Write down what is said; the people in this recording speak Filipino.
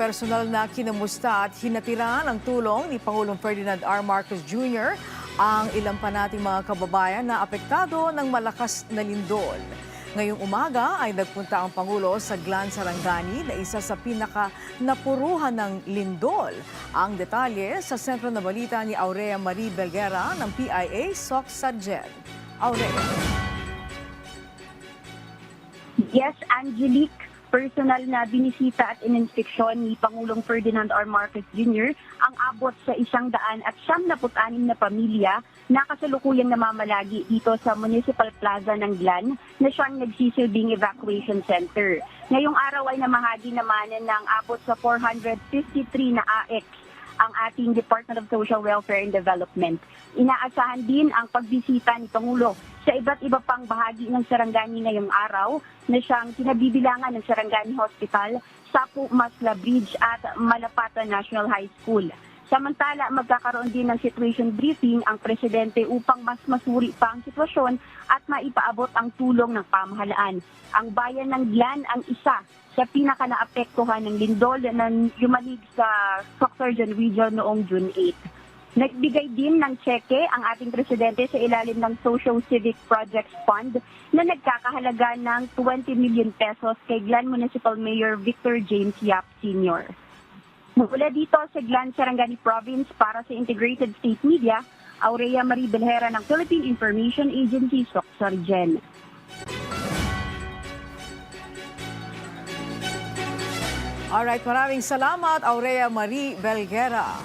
personal na kinamusta at hinatiran ang tulong ni Pangulong Ferdinand R. Marcos Jr. ang ilang pa nating mga kababayan na apektado ng malakas na lindol. Ngayong umaga ay nagpunta ang Pangulo sa Glan Sarangani na isa sa pinaka-napuruhan ng lindol. Ang detalye sa sentro na balita ni Aurea Marie Belguera ng PIA SOC Sargent. Aurea. Yes, Angelique, personal na binisita at ininspeksyon ni Pangulong Ferdinand R. Marcos Jr. ang abot sa 176 na pamilya na kasalukuyang namamalagi dito sa Municipal Plaza ng Glan na siyang nagsisilbing evacuation center. Ngayong araw ay namahagi naman ng abot sa 453 na AX ang ating Department of Social Welfare and Development. Inaasahan din ang pagbisita ni Pangulo sa iba't iba pang bahagi ng Sarangani ngayong araw na siyang kinabibilangan ng Sarangani Hospital, Sapu Masla Bridge at Malapatan National High School. Samantala, magkakaroon din ng situation briefing ang Presidente upang mas masuri pa ang sitwasyon at maipaabot ang tulong ng pamahalaan. Ang bayan ng Glan ang isa sa pinaka-naapektuhan ng lindol na yumanig sa Sorsogon Region noong June 8. Nagbigay din ng tseke ang ating Presidente sa ilalim ng Social Civic Projects Fund na nagkakahalaga ng 20 million pesos kay Glan Municipal Mayor Victor James Yap Sr. Mula dito sa Glan Sarangani Province para sa Integrated State Media, Aurea Marie Belguera ng Philippine Information Agency, SOC Sargent. Alright, maraming salamat, Aurea Marie Belguera.